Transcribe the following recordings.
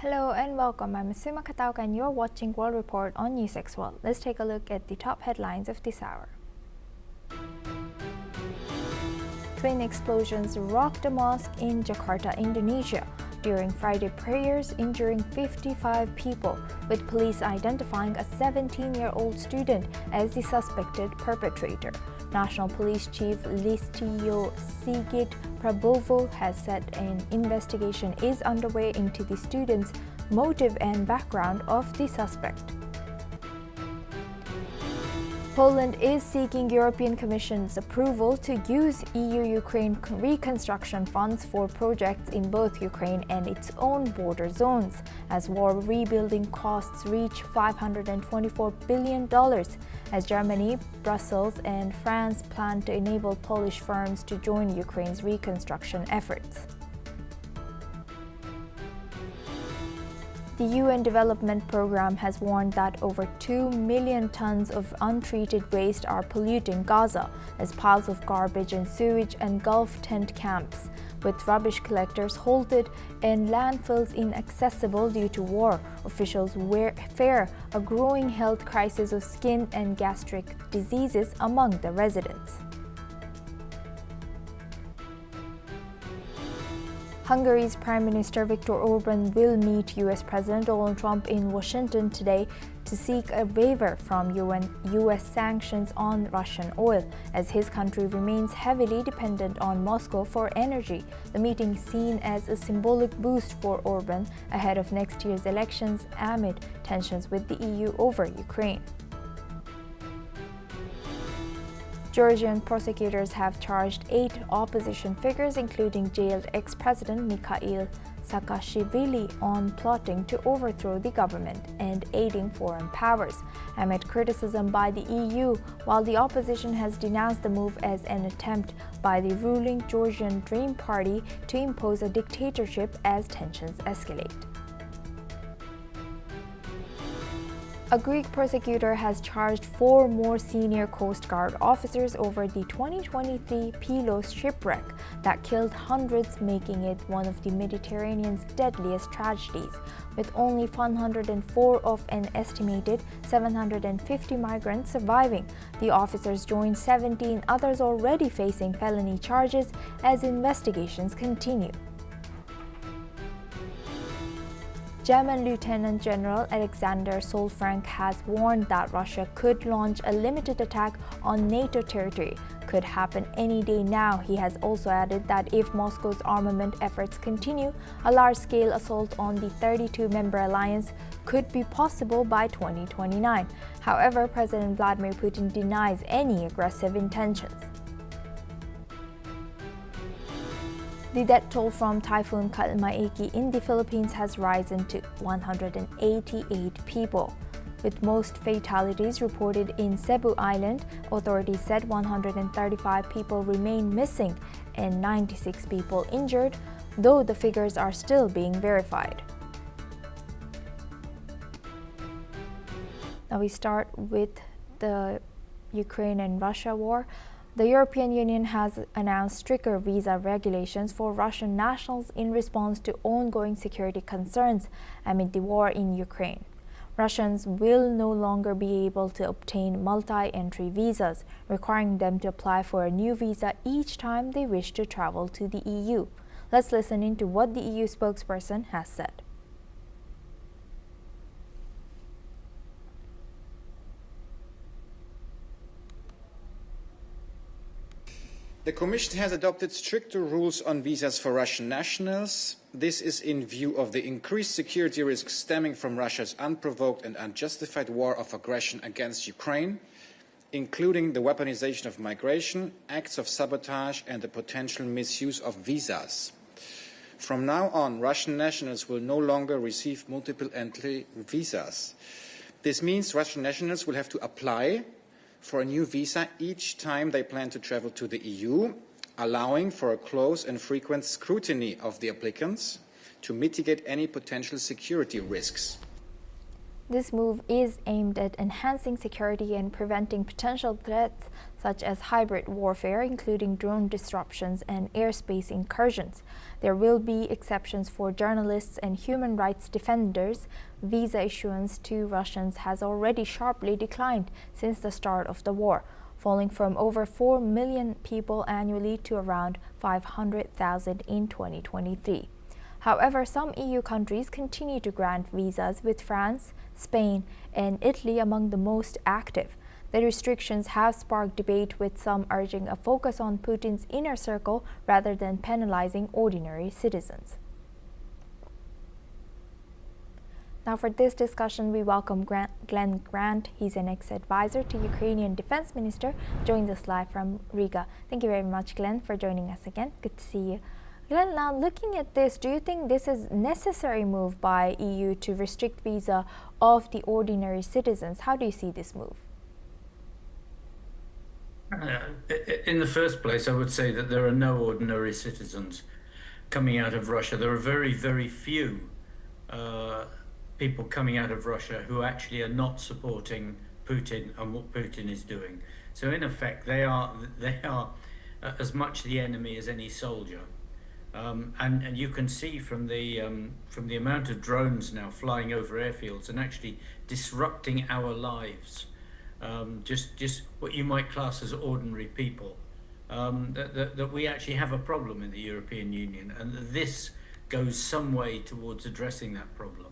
Hello and welcome. I'm Suma Katauka and you're watching World Report on NewsX World. Let's take a look at the top headlines of this hour. Twin explosions rocked a mosque in Jakarta, Indonesia during Friday prayers, injuring 55 people, with police identifying a 17-year-old student as the suspected perpetrator. National Police Chief Listio Sigit Prabowo has said an investigation is underway into the student's motive and background of the suspect. Poland is seeking European Commission's approval to use EU-Ukraine reconstruction funds for projects in both Ukraine and its own border zones, as war rebuilding costs reach $524 billion, as Germany, Brussels and France plan to enable Polish firms to join Ukraine's reconstruction efforts. The UN Development Programme has warned that over 2 million tons of untreated waste are polluting Gaza as piles of garbage and sewage engulf tent camps, with rubbish collectors halted and landfills inaccessible due to war. Officials fear a growing health crisis of skin and gastric diseases among the residents. Hungary's Prime Minister Viktor Orban will meet U.S. President Donald Trump in Washington today to seek a waiver from U.S. sanctions on Russian oil, as his country remains heavily dependent on Moscow for energy. The meeting is seen as a symbolic boost for Orban ahead of next year's elections amid tensions with the EU over Ukraine. Georgian prosecutors have charged 8 opposition figures, including jailed ex-president Mikhail Saakashvili, on plotting to overthrow the government and aiding foreign powers, amid criticism by the EU, while the opposition has denounced the move as an attempt by the ruling Georgian Dream Party to impose a dictatorship as tensions escalate. A Greek prosecutor has charged 4 more senior Coast Guard officers over the 2023 Pylos shipwreck that killed hundreds, making it one of the Mediterranean's deadliest tragedies, with only 104 of an estimated 750 migrants surviving. The officers joined 17 others already facing felony charges as investigations continue. German Lieutenant General Alexander Solfrank has warned that Russia could launch a limited attack on NATO territory. Could happen any day now. He has also added that if Moscow's armament efforts continue, a large-scale assault on the 32-member alliance could be possible by 2029. However, President Vladimir Putin denies any aggressive intentions. The death toll from Typhoon Kalmaeki in the Philippines has risen to 188 people, with most fatalities reported in Cebu Island. Authorities said 135 people remain missing and 96 people injured, though the figures are still being verified. Now we start with the Ukraine and Russia war. The European Union has announced stricter visa regulations for Russian nationals in response to ongoing security concerns amid the war in Ukraine. Russians will no longer be able to obtain multi-entry visas, requiring them to apply for a new visa each time they wish to travel to the EU. Let's listen into what the EU spokesperson has said. The Commission has adopted stricter rules on visas for Russian nationals. This is in view of the increased security risks stemming from Russia's unprovoked and unjustified war of aggression against Ukraine, including the weaponization of migration, acts of sabotage and the potential misuse of visas. From now on, Russian nationals will no longer receive multiple entry visas. This means Russian nationals will have to apply for a new visa each time they plan to travel to the EU, allowing for a close and frequent scrutiny of the applicants to mitigate any potential security risks. This move is aimed at enhancing security and preventing potential threats such as hybrid warfare, including drone disruptions and airspace incursions. There will be exceptions for journalists and human rights defenders. Visa issuance to Russians has already sharply declined since the start of the war, falling from over 4 million people annually to around 500,000 in 2023. However, some EU countries continue to grant visas, with France, Spain, and Italy among the most active. The restrictions have sparked debate, with some urging a focus on Putin's inner circle rather than penalizing ordinary citizens. Now for this discussion, we welcome Glenn Grant. He's an ex-advisor to Ukrainian Defense Minister, joins us live from Riga. Thank you very much, Glenn, for joining us again. Good to see you. Glenn, now looking at this, do you think this is a necessary move by EU to restrict visa of the ordinary citizens? How do you see this move? In the first place, I would say that there are no ordinary citizens coming out of Russia. There are very, very few people coming out of Russia who actually are not supporting Putin and what Putin is doing. So in effect, they are as much the enemy as any soldier. And you can see from the amount of drones now flying over airfields and actually disrupting our lives, just what you might class as ordinary people, that we actually have a problem in the European Union, and this goes some way towards addressing that problem.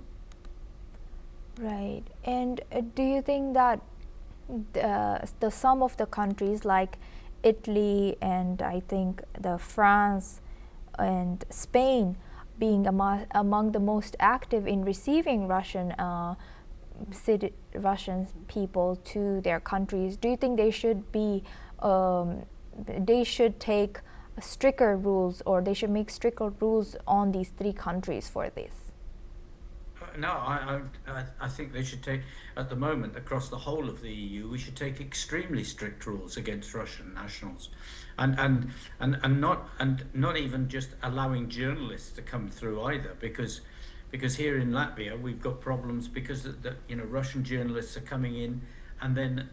Right. And do you think that the some of the countries like Italy and I think the France and Spain being among the most active in receiving Russian people to their countries, do you think they should be they should take stricter rules, or they should make stricter rules on these three countries for this? No, I think they should take, at the moment, across the whole of the EU, we should take extremely strict rules against Russian nationals, and not even just allowing journalists to come through either, because here in Latvia we've got problems because Russian journalists are coming in and then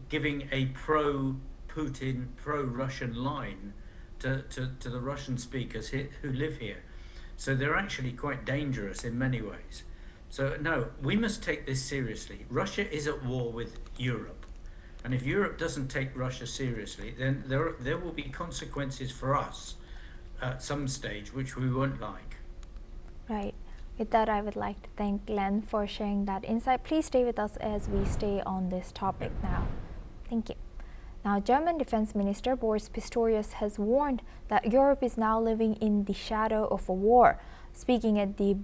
giving a pro-Putin, pro-Russian line to the Russian speakers who live here. So they're actually quite dangerous in many ways. So no, we must take this seriously. Russia is at war with Europe. And if Europe doesn't take Russia seriously, then there will be consequences for us at some stage which we won't like. Right. With that, I would like to thank Glenn for sharing that insight. Please stay with us as we stay on this topic now. Thank you. Now, German Defense Minister Boris Pistorius has warned that Europe is now living in the shadow of a war. Speaking at the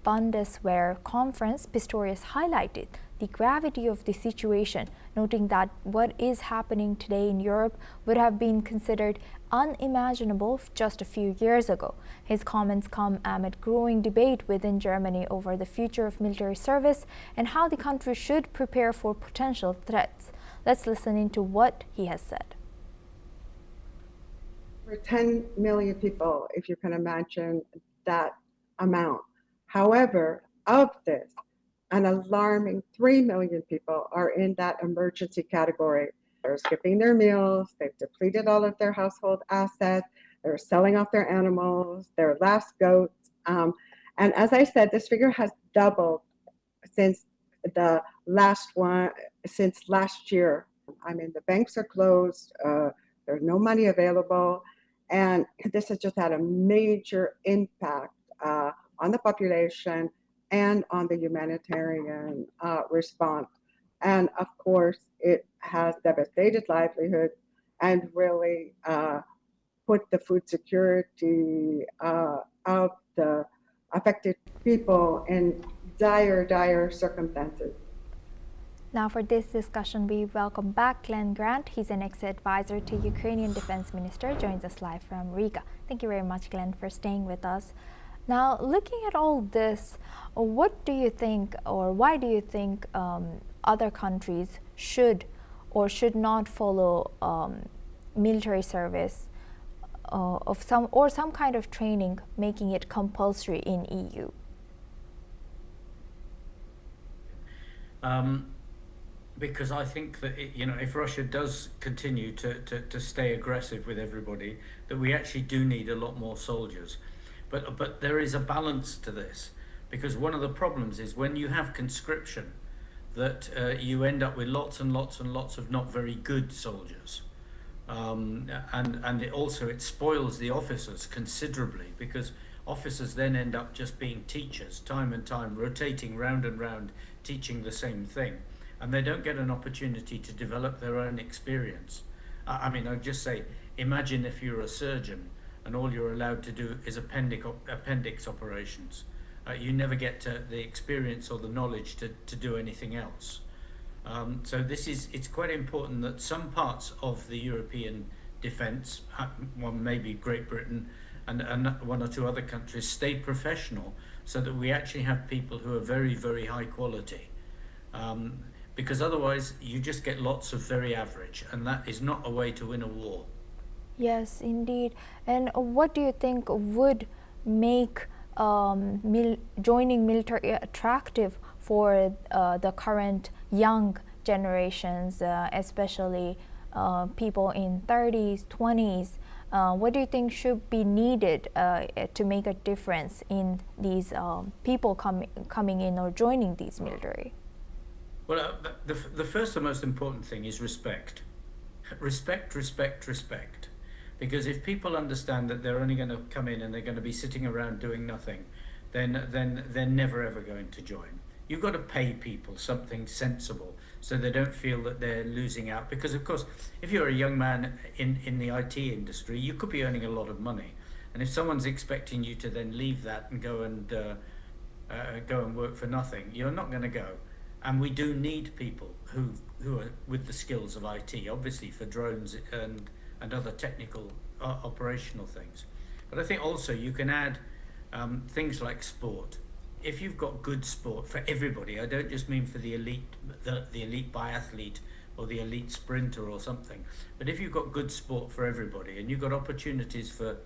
Bundeswehr conference, Pistorius highlighted the gravity of the situation, noting that what is happening today in Europe would have been considered unimaginable just a few years ago. His comments come amid growing debate within Germany over the future of military service and how the country should prepare for potential threats. Let's listen into what he has said. We're 10 million people, if you can imagine that amount. However, of this, an alarming 3 million people are in that emergency category. They're skipping their meals, they've depleted all of their household assets, they're selling off their animals, their last goats. And as I said, this figure has doubled since last year. I mean, the banks are closed, there's no money available, and this has just had a major impact on the population and on the humanitarian response. And of course, it has devastated livelihoods and really put the food security of the affected people in dire circumstances. Now for this discussion, we welcome back Glenn Grant. He's an ex-advisor to Ukrainian Defense Minister, joins us live from Riga. Thank you very much, Glenn, for staying with us. Now, looking at all this, what do you think, or why do you think other countries should or should not follow military service of some kind of training, making it compulsory in EU? Because I think that if Russia does continue to stay aggressive with everybody, that we actually do need a lot more soldiers. But there is a balance to this, because one of the problems is when you have conscription, that you end up with lots and lots and lots of not very good soldiers. And it spoils the officers considerably, because officers then end up just being teachers time and time, rotating round and round, teaching the same thing, and they don't get an opportunity to develop their own experience. I'd just say, imagine if you're a surgeon and all you're allowed to do is appendix operations. You never get the experience or the knowledge to do anything else. So it's quite important that some parts of the European defence, maybe Great Britain and one or two other countries, stay professional, so that we actually have people who are very, very high quality. Because otherwise you just get lots of very average, and that is not a way to win a war. Yes, indeed. And what do you think would make joining military attractive for the current young generations, especially people in 30s, 20s? What do you think should be needed to make a difference in these people coming in or joining these military? Well, the first and most important thing is respect. Respect, respect, respect. Because if people understand that they're only going to come in and they're going to be sitting around doing nothing, then they're never ever going to join. You've got to pay people something sensible so they don't feel that they're losing out. Because of course, if you're a young man in the IT industry, you could be earning a lot of money. And if someone's expecting you to then leave that and go and work for nothing, you're not going to go. And we do need people who are with the skills of IT, obviously for drones and other technical operational things. But I think also you can add things like sport. If you've got good sport for everybody, I don't just mean for the elite biathlete or the elite sprinter or something, but if you've got good sport for everybody, and you've got opportunities for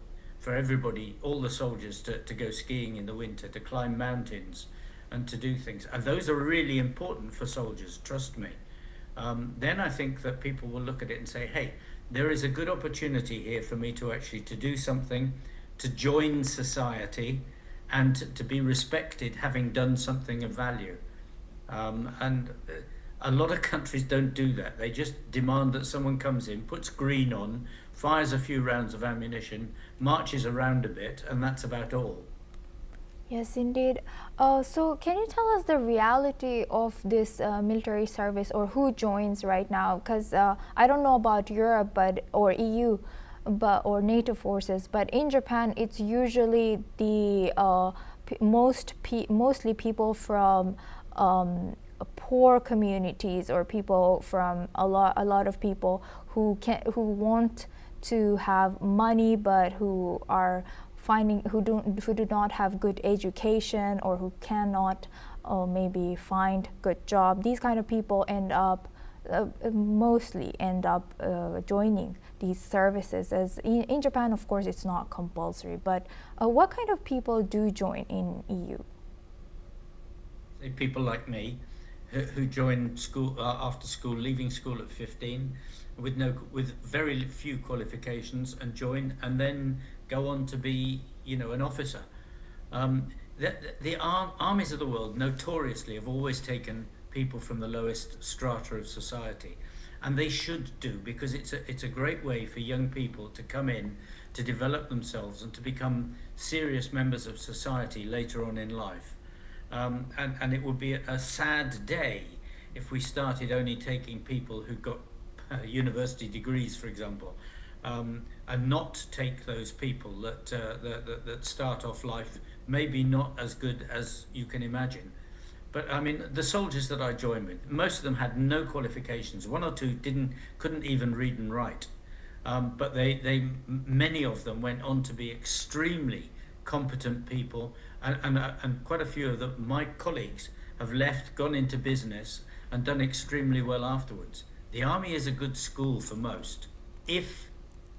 everybody, all the soldiers to go skiing in the winter, to climb mountains and to do things, and those are really important for soldiers, trust me, then I think that people will look at it and say, hey, there is a good opportunity here for me to actually to do something, to join society, and to be respected having done something of value. And a lot of countries don't do that. They just demand that someone comes in, puts green on, fires a few rounds of ammunition, marches around a bit, and that's about all. Yes, indeed. So can you tell us the reality of this military service, or who joins right now? Because I don't know about Europe or EU or NATO forces, but in Japan it's usually the mostly people from poor communities, or people from a lot of people who want to have money but who do not have good education, or who cannot maybe find good job. These kind of people mostly end up joining these services. As in Japan, of course, it's not compulsory, but what kind of people do join in EU? People like me, who join school after school, leaving school at 15, with very few qualifications, and join, and then go on to be, an officer. The armies of the world notoriously have always taken people from the lowest strata of society, and they should do, because it's a great way for young people to come in, to develop themselves, and to become serious members of society later on in life. And it would be a sad day if we started only taking people who got university degrees, for example, and not take those people that start off life maybe not as good as you can imagine. But I mean, the soldiers that I joined with, most of them had no qualifications. One or two couldn't even read and write. But many of them went on to be extremely competent people, and quite a few of my colleagues have left, gone into business, and done extremely well afterwards. The army is a good school for most, if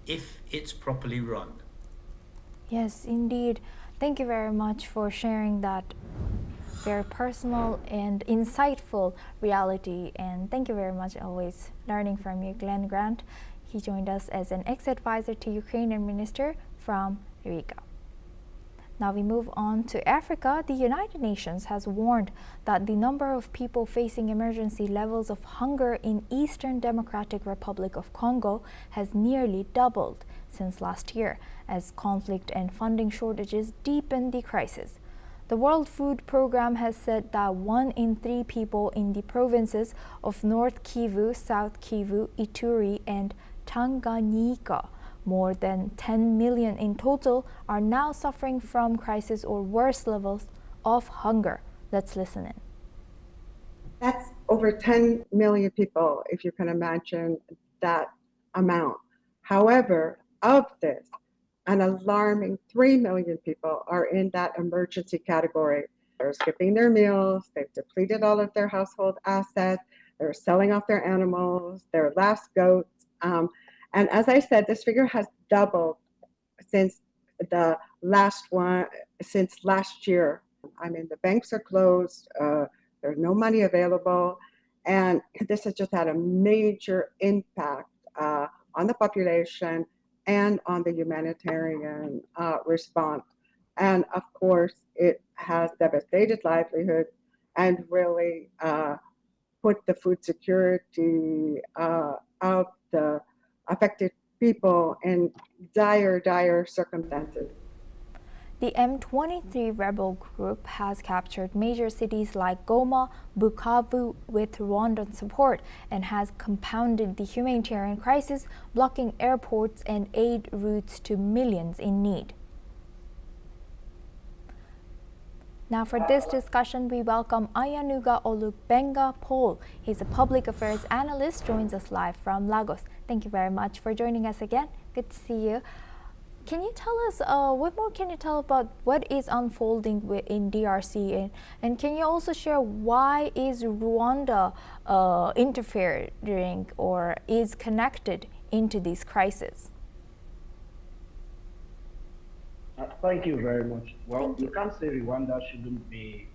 it's properly run. Yes, indeed. Thank you very much for sharing that. very personal and insightful reality. And thank you very much, always learning from you, Glenn Grant. He joined us as an ex-advisor to Ukrainian minister from Riga. Now we move on to Africa. The United Nations has warned that the number of people facing emergency levels of hunger in Eastern Democratic Republic of Congo has nearly doubled since last year, as conflict and funding shortages deepen the crisis. The World Food Programme has said that 1 in 3 people in the provinces of North Kivu, South Kivu, Ituri, and Tanganyika, more than 10 million in total, are now suffering from crisis or worse levels of hunger. Let's listen in. That's over 10 million people, if you can imagine that amount. However, of this, an alarming 3 million people are in that emergency category. They're skipping their meals, they've depleted all of their household assets, they're selling off their animals, their last goats. And as I said, this figure has doubled since the last year. I mean, the banks are closed, there's no money available, and this has just had a major impact on the population and on the humanitarian response. And of course, it has devastated livelihoods and really put the food security of the affected people in dire circumstances. The M23 rebel group has captured major cities like Goma, Bukavu with Rwandan support and has compounded the humanitarian crisis, blocking airports and aid routes to millions in need. Now for this discussion, we welcome Ayanuga Olugbenga Paul. He's a public affairs analyst, joins us live from Lagos. Thank you very much for joining us again. Good to see you. Can you tell us, what more can you tell about what is unfolding in DRC? And can you also share why is Rwanda interfering or is connected into these crises? Thank you very much. Well, you can't say Rwanda shouldn't be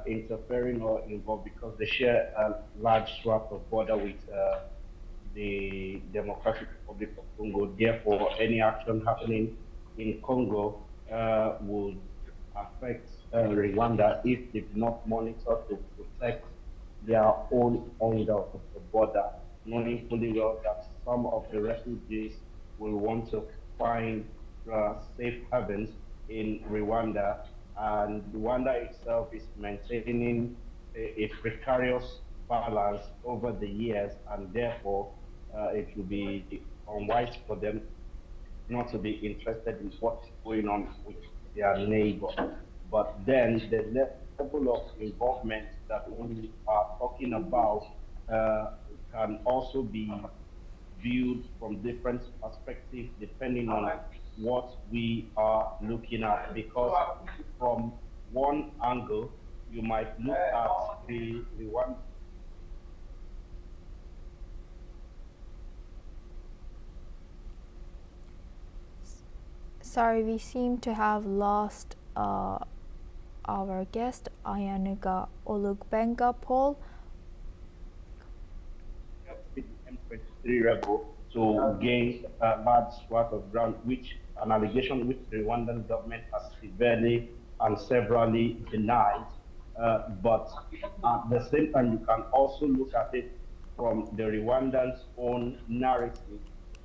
interfering or involved because they share a large swath of border with the Democratic Republic of Congo. Therefore, any action happening in Congo would affect Rwanda if they do not monitor to protect their own end of the border, knowing fully well that some of the refugees will want to find safe havens in Rwanda, and Rwanda itself is maintaining a precarious balance over the years, and therefore it will be unwise for them not to be interested in what's going on with their neighbor. But then the level of involvement that we are talking about can also be viewed from different perspectives depending on what we are looking at, because from one angle you might look at the one. Sorry, we seem to have lost our guest, Ayanuga Olugbenga Paul. M23 rebel to gain a large swath of ground, which an allegation which the Rwandan government has severely and severally denied. But at the same time, you can also look at it from the Rwandans' own narrative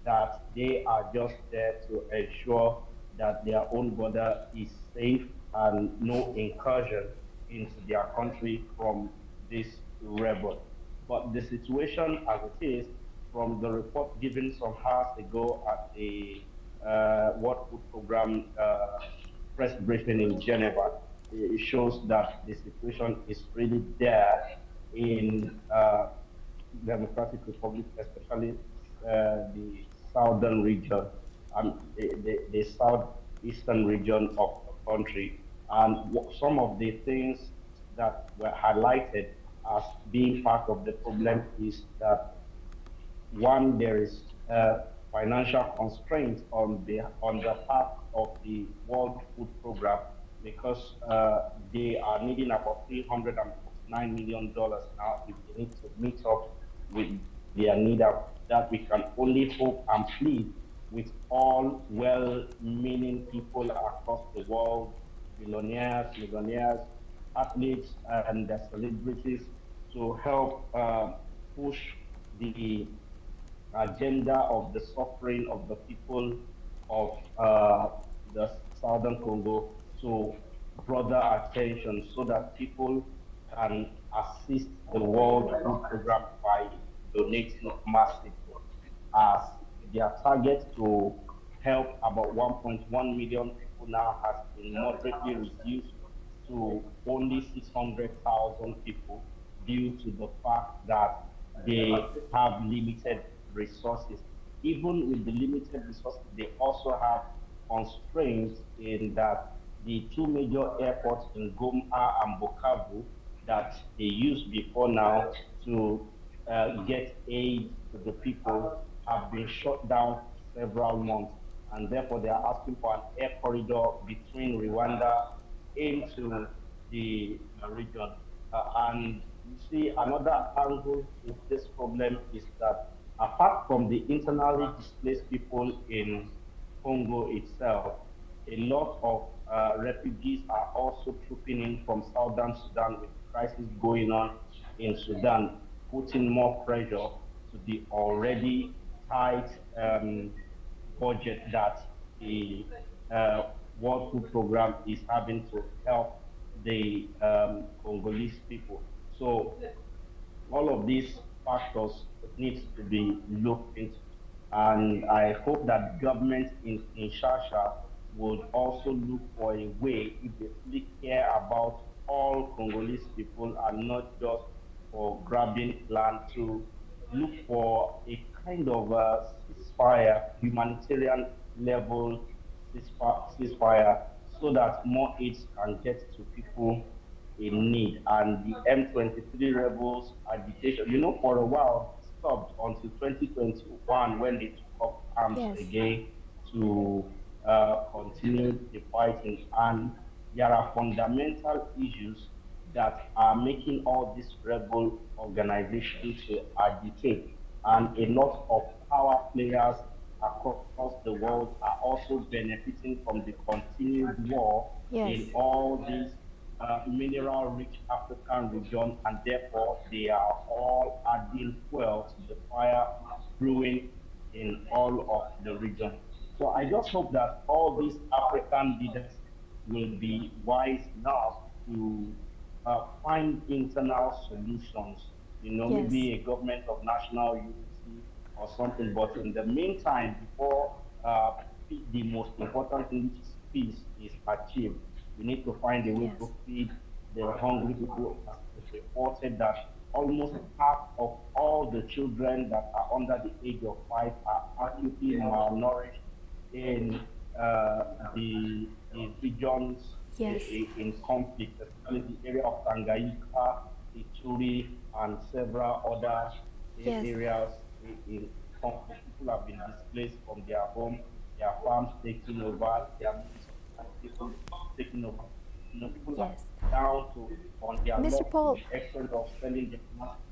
that they are just there to ensure that their own border is safe and no incursion into their country from this rebel. But the situation as it is, from the report given some hours ago at the World Food Programme press briefing in Geneva, it shows that the situation is really there in Democratic Republic, especially the southern region and the southeastern region of the country. And some of the things that were highlighted as being part of the problem is that, one, there is financial constraints on the part of the World Food Programme, because they are needing about $349 million now if they need to meet up with their need. That we can only hope and plead with all well-meaning people across the world, billionaires, millionaires, athletes, and the celebrities to help push the agenda of the suffering of the people of the southern Congo to broader attention so that people can assist the World Food Program by donating massively as their target to help about 1.1 million people now has been moderately reduced to only 600,000 people due to the fact that they have limited resources. Even with the limited resources, they also have constraints in that the two major airports in Goma and Bukavu that they used before now to get aid to the people have been shut down for several months. And therefore, they are asking for an air corridor between Rwanda into the region. And you see, another angle with this problem is that apart from the internally displaced people in Congo itself, a lot of refugees are also trooping in from southern Sudan with the crisis going on in Sudan, putting more pressure to the already tight budget that the World Food Program is having to help the Congolese people. So all of these factors needs to be looked into. And I hope that government in Kinshasa would also look for a way, if they really care about all Congolese people and not just for grabbing land, to look for a kind of a ceasefire, humanitarian level ceasefire, so that more aid can get to people in need. And the M23 rebels agitation, for a while stopped until 2021 when they took up arms Yes. again to continue the fighting. And there are fundamental issues that are making all these rebel organizations to agitate. And a lot of power players across the world are also benefiting from the continued war Yes. in all these mineral-rich African region, and therefore they are all adding fuel to the fire brewing in all of the region. So I just hope that all these African leaders will be wise enough to find internal solutions. Yes. Maybe a government of national unity or something. But in the meantime, before the most important thing, which is peace, is achieved, we need to find a way Yes. to feed the hungry people. It's reported that almost half of all the children that are under the age of 5 are acutely malnourished in the regions Yes. in conflict, especially the area of Tanganyika, Ituri, and several other Yes. areas in conflict. People have been displaced from their home, their farms taken over, their means of livelihood taken over. People are Yes. down to on their Mr. luck to Paul. the extent of selling their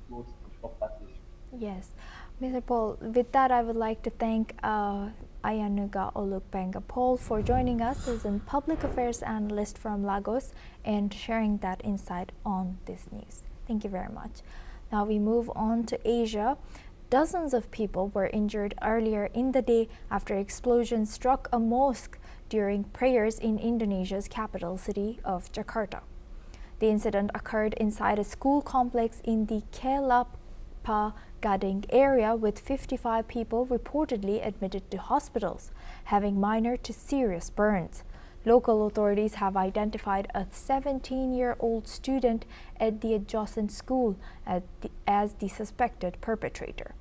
clothes and properties. Yes. Mr. Paul, with that, I would like to thank Ayanuga Olukbenga Paul for joining us as a public affairs analyst from Lagos and sharing that insight on this news. Thank you very much. Now we move on to Asia. Dozens of people were injured earlier in the day after explosion struck a mosque during prayers in Indonesia's capital city of Jakarta. The incident occurred inside a school complex in the Kelapa Gading area, with 55 people reportedly admitted to hospitals, having minor to serious burns. Local authorities have identified a 17-year-old student at the adjacent school as the suspected perpetrator.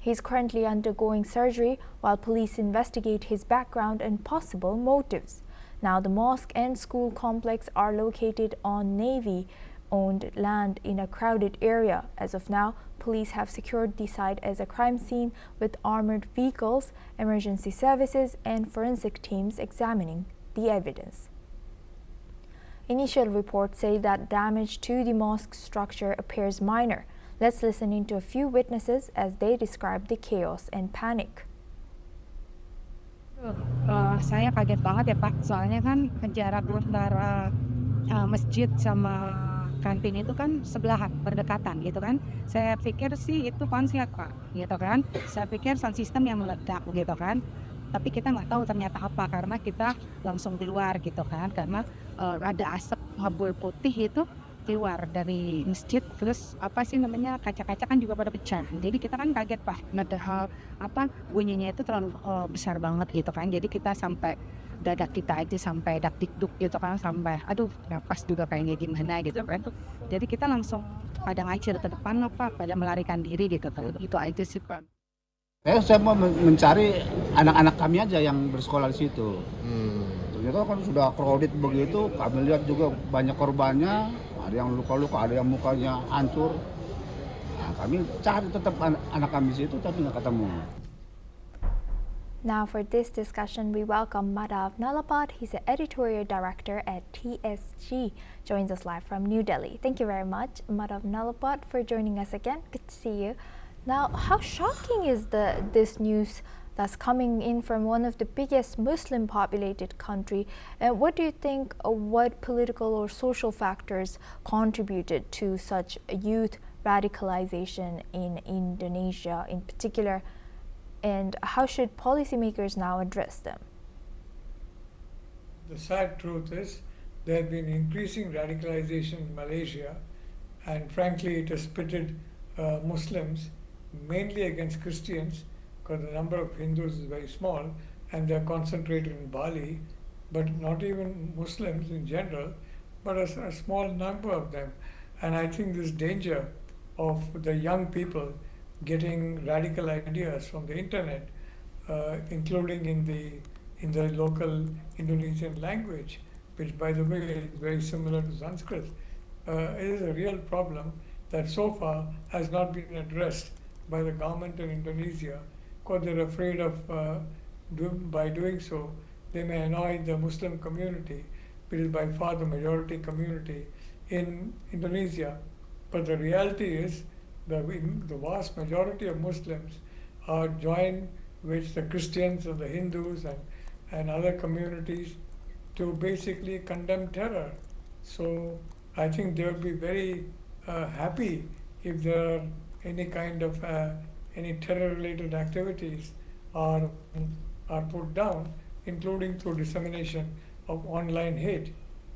He is currently undergoing surgery while police investigate his background and possible motives. Now, the mosque and school complex are located on Navy-owned land in a crowded area. As of now, police have secured the site as a crime scene with armored vehicles, emergency services, and forensic teams examining the evidence. Initial reports say that damage to the mosque structure appears minor. Let's listen into a few witnesses as they describe the chaos and panic. Saya kaget banget ya Pak, soalnya kan jarak antara masjid sama kantin itu kan sebelahan, berdekatan gitu kan. Saya pikir sih itu konslet Pak, gitu kan. Saya pikir sound system yang meledak gitu kan. Tapi kita nggak tahu ternyata apa, karena kita langsung keluar gitu kan. Karena ada asap mabul putih itu keluar dari masjid, terus kaca-kaca kan juga pada pecah. Jadi kita kan kaget Pak, ada hal bunyinya itu terlalu besar banget gitu kan. Jadi kita sampai dada kita aja sampai dak-dikduk gitu kan, sampai aduh napas juga kayaknya gimana gitu kan. Jadi kita langsung pada ngacir ke depan Pak, pada melarikan diri gitu kan. Itu aja sih Pak. Saya mau mencari anak-anak kami aja yang bersekolah di situ. Ternyata kan sudah crowded begitu, kami lihat juga banyak korbannya, ada yang luka-luka, ada yang mukanya hancur. Nah, kami cari tetap anak kami di situ tapi nggak ketemu. Now for this discussion, we welcome Madhav Nalapad. He's the editorial director at TSG, joins us live from New Delhi. Thank you very much, Madhav Nalapad, for joining us again. Good to see you. Now, how shocking is this news that's coming in from one of the biggest Muslim populated country? And what do you think, what political or social factors contributed to such youth radicalization in Indonesia in particular? And how should policymakers now address them? The sad truth is there has been increasing radicalization in Malaysia, and frankly it has pitted Muslims mainly against Christians, because the number of Hindus is very small and they are concentrated in Bali, but not even Muslims in general, but a small number of them. And I think this danger of the young people getting radical ideas from the internet, including in the local Indonesian language, which by the way is very similar to Sanskrit, is a real problem that so far has not been addressed by the government in Indonesia, because they're afraid of by doing so they may annoy the Muslim community, which is by far the majority community in Indonesia. But the reality is the vast majority of Muslims are joined with the Christians and the Hindus and other communities to basically condemn terror. So I think they would be very happy if there are any kind of any terror-related activities are put down, including through dissemination of online hate.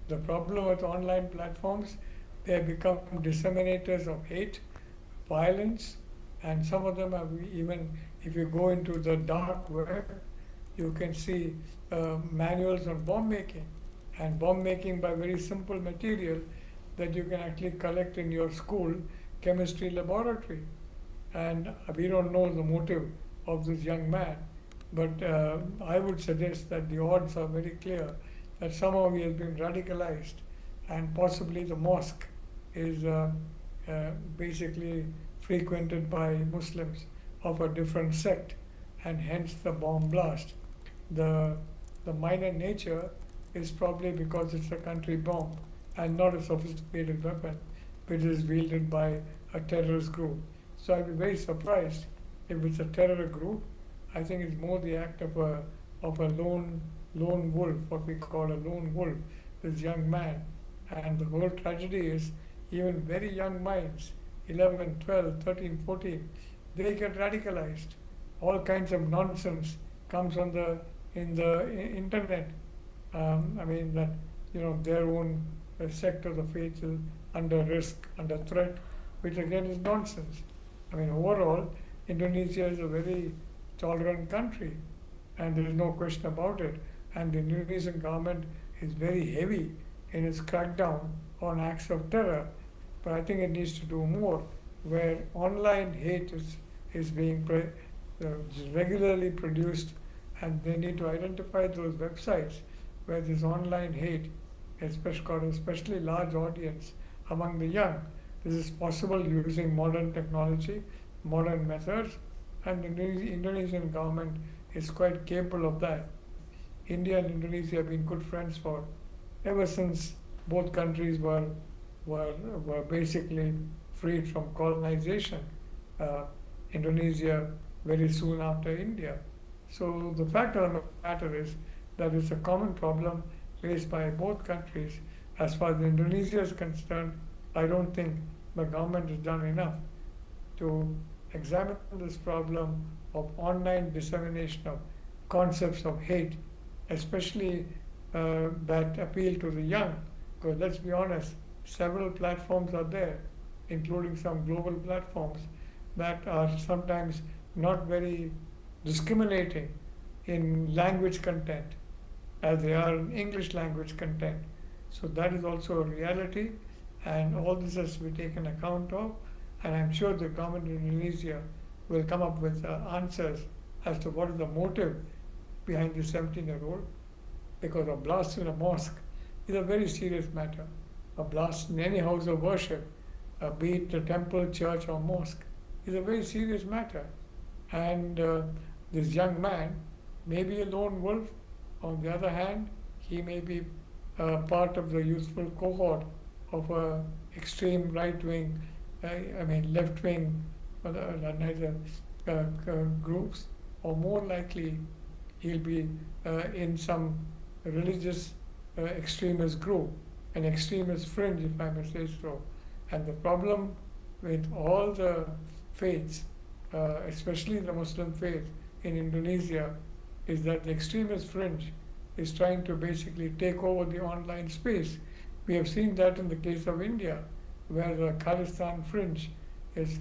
The problem with online platforms, they have become disseminators of hate, violence, and some of them have even, if you go into the dark web, you can see manuals on bomb making, and bomb making by very simple material that you can actually collect in your school chemistry laboratory. And we don't know the motive of this young man, but I would suggest that the odds are very clear that somehow he has been radicalized, and possibly the mosque is basically frequented by Muslims of a different sect, and hence the bomb blast. The minor nature is probably because it's a country bomb and not a sophisticated weapon which is wielded by a terrorist group. So I'd be very surprised if it's a terror group. I think it's more the act of a lone wolf, what we call a lone wolf, this young man. And the whole tragedy is even very young minds, 11, 12, 13, 14, they get radicalized. All kinds of nonsense comes on in the internet. I mean that their own sect of the faith is under risk, under threat, which again is nonsense. I mean, overall, Indonesia is a very tolerant country, and there is no question about it. And the Indonesian government is very heavy in its crackdown on acts of terror. But I think it needs to do more, where online hate is being regularly produced, and they need to identify those websites where this online hate got especially large audience among the young. This is possible using modern technology, modern methods, and the Indonesian government is quite capable of that. India and Indonesia have been good friends for ever since both countries were basically freed from colonization. Indonesia very soon after India. So the fact of the matter is that it's a common problem faced by both countries. As far as Indonesia is concerned, I don't think the government has done enough to examine this problem of online dissemination of concepts of hate, especially that appeal to the young. Because let's be honest, several platforms are there, including some global platforms that are sometimes not very discriminating in language content as they are in English language content. So that is also a reality, and all this has to be taken account of, and I'm sure the government of Indonesia will come up with answers as to what is the motive behind the 17-year-old, because a blast in a mosque is a very serious matter. A blast in any house of worship, be it a temple, church or mosque, is a very serious matter. And this young man may be a lone wolf. On the other hand, he may be part of the youthful cohort of extreme right-wing, left-wing groups, or more likely he'll be in some religious extremist group, an extremist fringe, if I may say so. And the problem with all the faiths, especially the Muslim faith in Indonesia, is that the extremist fringe is trying to basically take over the online space. We have seen that in the case of India, where the Khalistan fringe is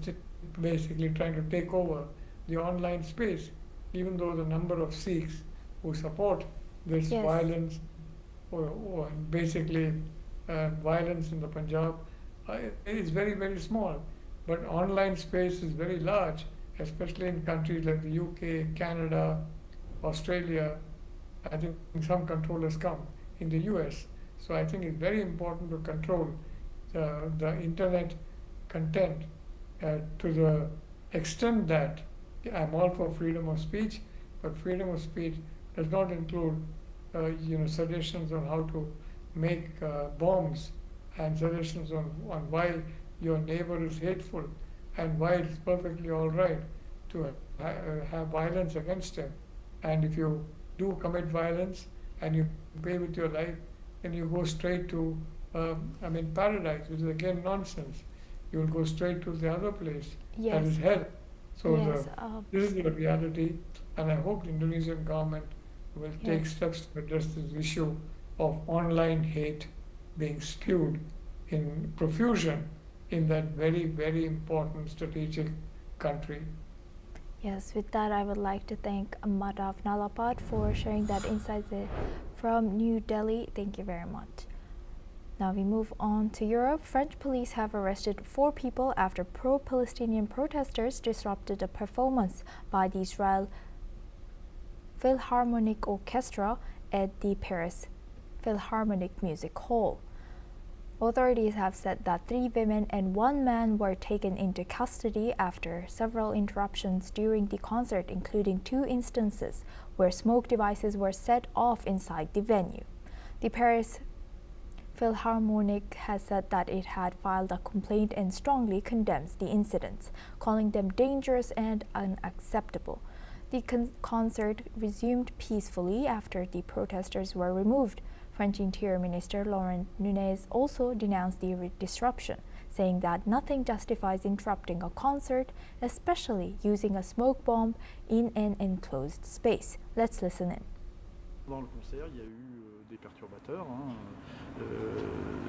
basically trying to take over the online space, even though the number of Sikhs who support this violence, or basically violence in the Punjab, is very, very small. But online space is very large, especially in countries like the UK, Canada, Australia. I think some control has come in the US. So I think it's very important to control the internet content to the extent that I'm all for freedom of speech, but freedom of speech does not include suggestions on how to make bombs, and suggestions on why your neighbor is hateful and why it's perfectly all right to have violence against him. And if you do commit violence and you pay with your life, then you go straight to paradise, which is again nonsense. You will go straight to the other place, that is hell. So this is the reality, and I hope the Indonesian government will take steps to address this issue of online hate being spewed in profusion in that very, very important strategic country. Yes, with that, I would like to thank Madhav Nalapad for sharing that insight from New Delhi. Thank you very much. Now we move on to Europe. French police have arrested 4 people after pro-Palestinian protesters disrupted a performance by the Israel Philharmonic Orchestra at the Paris Philharmonic Music Hall. Authorities have said that 3 women and 1 man were taken into custody after several interruptions during the concert, including 2 instances where smoke devices were set off inside the venue. The Paris Philharmonic has said that it had filed a complaint and strongly condemns the incidents, calling them dangerous and unacceptable. The concert resumed peacefully after the protesters were removed. French Interior Minister Laurent Nunez also denounced the disruption, saying that nothing justifies interrupting a concert, especially using a smoke bomb in an enclosed space. Let's listen in. Pendant le concert, il y a eu des perturbateurs,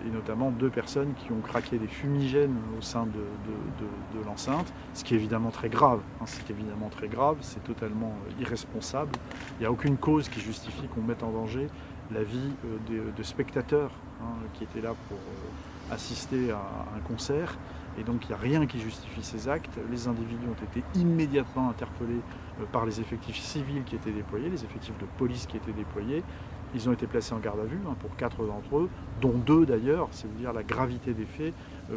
et notamment 2 personnes qui ont craqué des fumigènes au sein de l'enceinte, ce qui est évidemment très grave. C'est totalement irresponsable. Il n'y a aucune cause qui justifie qu'on mette en danger la vie de spectateurs qui étaient là pour assister à un concert. Et donc il n'y a rien qui justifie ces actes. Les individus ont été immédiatement interpellés par les effectifs civils qui étaient déployés, les effectifs de police qui étaient déployés. Ils ont été placés en garde à vue pour 4 d'entre eux, dont 2 d'ailleurs, c'est vous dire la gravité des faits,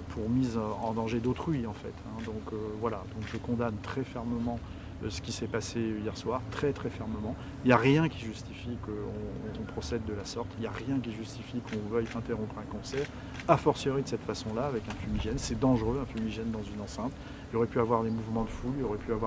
pour mise en danger d'autrui en fait. Donc voilà, donc je condamne très fermement ce qui s'est passé hier soir, très très fermement. Il n'y a rien qui justifie qu'on procède de la sorte, il n'y a rien qui justifie qu'on veuille interrompre un concert, a fortiori de cette façon-là, avec un fumigène. C'est dangereux, un fumigène dans une enceinte. Il aurait pu avoir des mouvements de foule, il aurait pu avoir